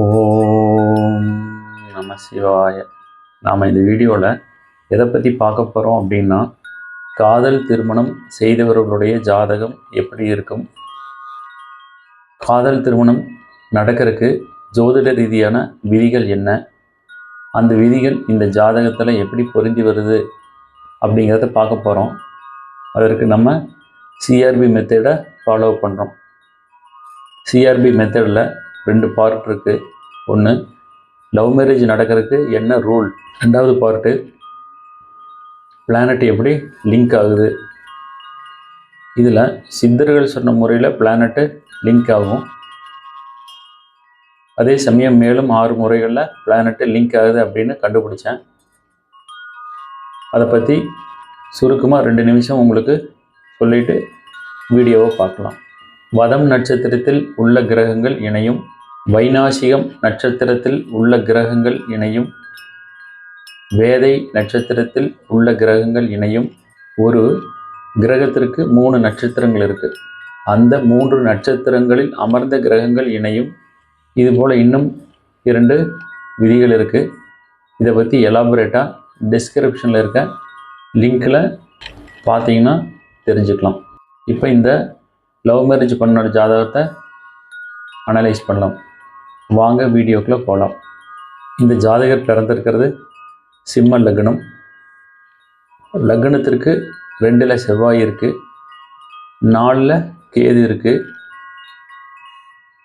ஓம் நம சிவாய. நாம் இந்த வீடியோவில் எதை பற்றி பார்க்க போகிறோம் அப்படின்னா, காதல் திருமணம் செய்தவர்களுடைய ஜாதகம் எப்படி இருக்கும், காதல் திருமணம் நடக்கிறதுக்கு ஜோதிட ரீதியான விதிகள் என்ன, அந்த விதிகள் இந்த ஜாதகத்தில் எப்படி பொருந்தி வருது அப்படிங்கிறத பார்க்க போகிறோம். அதற்கு நம்ம சிஆர்பி மெத்தடை ஃபாலோ பண்ணுறோம். சிஆர்பி மெத்தடில் 2 பார்ட் இருக்குது. ஒன்று, லவ் மேரேஜ் நடக்கிறதுக்கு என்ன ரூல். ரெண்டாவது பார்ட்டு, பிளானட் எப்படி லிங்க் ஆகுது. இதில் சித்தர்கள் சொன்ன முறையில் பிளானட்டு லிங்க் ஆகும். அதே சமயம் மேலும் 6 முறைகளில் பிளானட்டு லிங்க் ஆகுது அப்படின்னு கண்டுபிடிச்சேன். அதை பற்றி சுருக்கமாக 2 நிமிஷம் உங்களுக்கு சொல்லிவிட்டு வீடியோவை பார்க்கலாம். வதம் நட்சத்திரத்தில் உள்ள கிரகங்கள் இணையும், வைநாசிகம் நட்சத்திரத்தில் உள்ள கிரகங்கள் இணையும், வேதை நட்சத்திரத்தில் உள்ள கிரகங்கள் இணையும். ஒரு கிரகத்திற்கு 3 நட்சத்திரங்கள் இருக்குது. அந்த 3 நட்சத்திரங்களில் அமர்ந்த கிரகங்கள் இணையும். இதுபோல் இன்னும் 2 விதிகள் இருக்குது. இதை பற்றி எலாபரேட்டாக டிஸ்கிரிப்ஷனில் இருக்க லிங்கில் பார்த்தீங்கன்னா தெரிஞ்சுக்கலாம். இப்போ இந்த லவ் மேரேஜ் பண்ண ஜாதகத்தை அனலைஸ் பண்ணலாம். வாங்க வீடியோக்குள்ளே போகலாம். இந்த ஜாதகர் பிறந்திருக்கிறது சிம்ம லக்னம். லக்னத்திற்கு 2ல் செவ்வாய் இருக்குது, 4ல் கேது இருக்குது,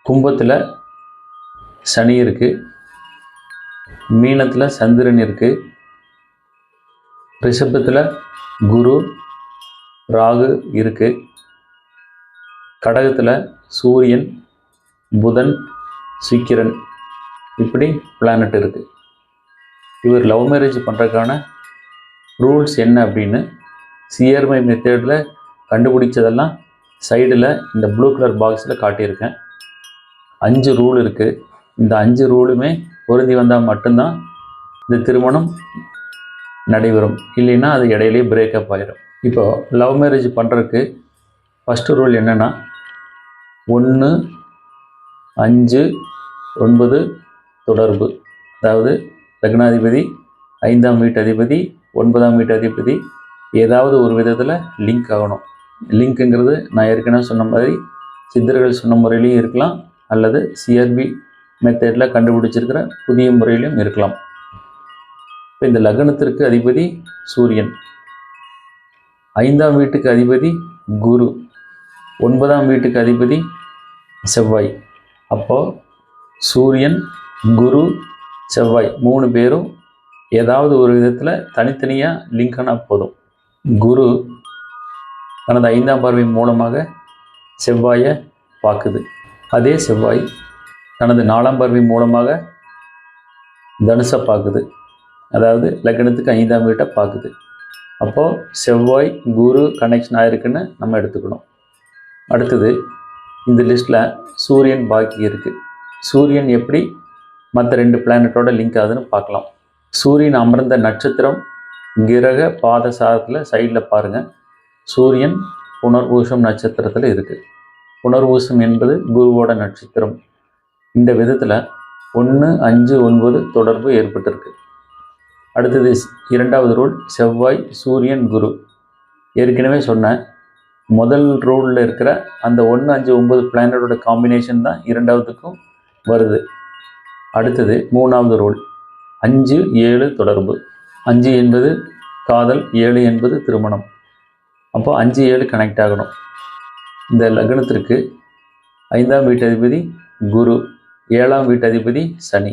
கும்பத்தில் சனி இருக்குது, மீனத்தில் சந்திரன் இருக்குது, ரிஷபத்தில் குரு ராகு இருக்குது, கடகத்தில் சூரியன் புதன் சுக்கிரன், இப்படி பிளானட் இருக்குது. இவர் லவ் மேரேஜ் பண்ணுறதுக்கான ரூல்ஸ் என்ன அப்படின்னு சிஆர்பி மெத்தடில் கண்டுபிடிச்சதெல்லாம் சைடில் இந்த ப்ளூ கலர் பாக்ஸில் காட்டியிருக்கேன். 5 ரூல் இருக்குது. இந்த 5 ரூலுமே பொருந்தி வந்தால் மட்டும்தான் இந்த திருமணம் நடைபெறும். இல்லைன்னா அது இடையிலே பிரேக்கப் ஆகிடும். இப்போது லவ் மேரேஜ் பண்ணுறதுக்கு ஃபஸ்ட்டு ரூல் என்னென்னா, 1, 5, 9 தொடர்பு. அதாவது லக்னாதிபதி 5ஆம் வீட்டு அதிபதி 9ஆம் வீட்டு அதிபதி ஏதாவது ஒரு விதத்தில் லிங்க் ஆகணும். லிங்க்குங்கிறது நான் ஏற்கனவே சொன்ன மாதிரி சித்தர்கள் சொன்ன முறையிலையும் இருக்கலாம், அல்லது சிஆர்பி மெத்தடில் கண்டுபிடிச்சிருக்கிற புதிய முறையிலையும் இருக்கலாம். இப்போ இந்த லக்னத்திற்கு அதிபதி சூரியன், 5ஆம் வீட்டுக்கு அதிபதி குரு, 9ஆம் வீட்டுக்கு அதிபதி செவ்வாய். அப்போது சூரியன் குரு செவ்வாய் 3 பேரும் ஏதாவது ஒரு விதத்தில் தனித்தனியாக லிங்க் ஆனால் போதும். குரு தனது 5ஆம் பார்வை மூலமாக செவ்வாயை பார்க்குது. அதே செவ்வாய் தனது 4ஆம் பார்வை மூலமாக தனுசை பார்க்குது. அதாவது லக்னத்துக்கு 5ஆம் வீட்டை பார்க்குது. அப்போது செவ்வாய் குரு கனெக்ஷன் ஆகிருக்குன்னு நம்ம எடுத்துக்கணும். அடுத்தது இந்த லிஸ்ட்டில் சூரியன் பாக்கி இருக்குது. சூரியன் எப்படி மற்ற 2 பிளானட்டோட லிங்க் ஆகுதுன்னு பார்க்கலாம். சூரியன் அமர்ந்த நட்சத்திரம் கிரக பாதசாரத்தில் சைடில் பாருங்கள். சூரியன் புனர்பூசம் நட்சத்திரத்தில் இருக்குது. புனர்பூசம் என்பது குருவோட நட்சத்திரம். இந்த விதத்தில் 1, 5, 9 தொடர்பு ஏற்பட்டிருக்கு. அடுத்தது 2வது ரூல், செவ்வாய் சூரியன் குரு. ஏற்கனவே சொன்ன முதல் ரூலில் இருக்கிற அந்த 1, 5, 9 பிளானட்டோட காம்பினேஷன் தான் 2வதுக்கும் வருது. அடுத்தது 3வது ரூல், 5, 7 தொடர்பு. 5 என்பது காதல், 7 என்பது திருமணம். அப்போ 5, 7 கனெக்ட் ஆகணும். இந்த லக்னத்திற்கு 5ஆம் வீட்டு அதிபதி குரு, 7ஆம் வீட்டு அதிபதி சனி.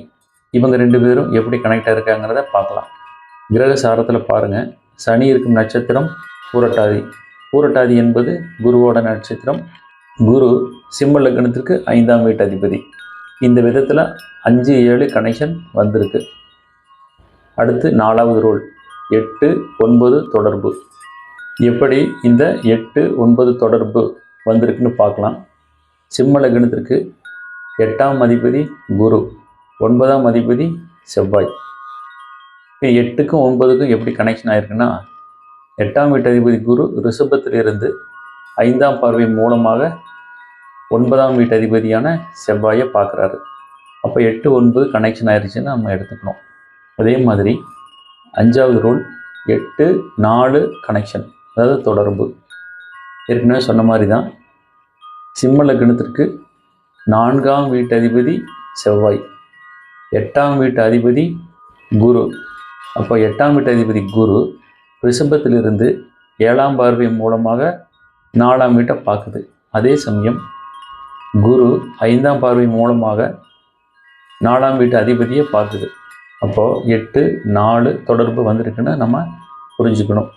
இவங்க 2 பேரும் எப்படி கனெக்ட் ஆகிருக்காங்கிறத பார்க்கலாம். கிரக சாரத்தில் பாருங்கள். சனி இருக்கும் நட்சத்திரம் பூரட்டாதி. பூரட்டாதி என்பது குருவோட நட்சத்திரம். குரு சிம்ம லக்னத்திற்கு 5ஆம் வீட்டு அதிபதி. இந்த விதத்தில் 5, 7 கனெக்ஷன் வந்திருக்கு. அடுத்து 4வது ரூல், 8, 9 தொடர்பு. எப்படி இந்த 8, 9 தொடர்பு வந்திருக்குன்னு பார்க்கலாம். சிம்ம லக்னத்திற்கு 8ஆம் அதிபதி குரு, 9ஆம் அதிபதி செவ்வாய். 8க்கும் 9க்கும் எப்படி கனெக்ஷன் ஆகிருக்குன்னா, 8ஆம் வீட்டு அதிபதி குரு ரிஷபத்திலிருந்து 5ஆம் பார்வை மூலமாக 9ஆம் வீட்டு அதிபதியான செவ்வாயை பார்க்குறாரு. அப்போ 8 9 கனெக்ஷன் ஆயிடுச்சுன்னு நம்ம எடுத்துக்கணும். அதே மாதிரி 5வது ரூல் 8 4 கனெக்ஷன், அதாவது தொடர்பு. ஏற்கனவே சொன்ன மாதிரி தான் சிம்ம லக்னத்திற்கு 4ஆம் வீட்டு அதிபதி செவ்வாய், 8ஆம் வீட்டு அதிபதி குரு. அப்போ 8ஆம் வீட்டு அதிபதி குரு ரிஷபத்திலிருந்து 7ஆம் பார்வை மூலமாக 4ஆம் வீட்டை பார்க்குது. அதே சமயம் குரு 5ஆம் பார்வை மூலமாக 4ஆம் வீட்டு அதிபதியை பார்க்குது. அப்போது 8 4 தொடர்பு வந்திருக்குன்னு நம்ம புரிஞ்சுக்கணும்.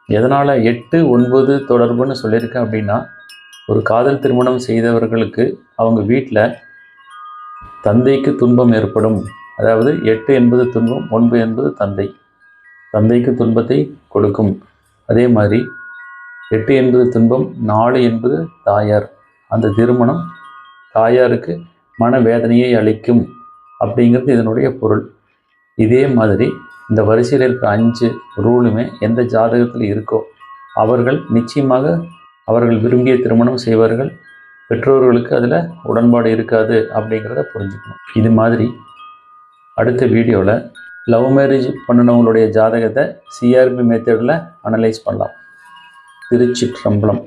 எதனால் 8 9 தொடர்புன்னு சொல்லியிருக்கேன் அப்படின்னா, ஒரு காதல் திருமணம் செய்தவர்களுக்கு அவங்க வீட்டில் தந்தைக்கு துன்பம் ஏற்படும். அதாவது 8 என்பது துன்பம், 9 என்பது தந்தைக்கு துன்பத்தை கொடுக்கும். அதே மாதிரி 8 என்பது துன்பம், 4 என்பது தாயார். அந்த திருமணம் தாயாருக்கு மனவேதனையை அளிக்கும் அப்படிங்கிறது இதனுடைய பொருள். இதே மாதிரி இந்த வரிசையில் இருக்கிற 5 ரூலுமே எந்த ஜாதகத்தில் இருக்கோ அவர்கள் நிச்சயமாக அவர்கள் விரும்பிய திருமணம் செய்வார்கள். பெற்றோர்களுக்கு அதில் உடன்பாடு இருக்காது அப்படிங்கிறத புரிஞ்சுக்கணும். இது மாதிரி அடுத்த வீடியோவில் லவ் மேரேஜ் பண்ணினவங்களுடைய ஜாதகத்தை சிஆர்பி மெத்தடில் அனலைஸ் பண்ணலாம். திருச்சிற்றம்பலம்.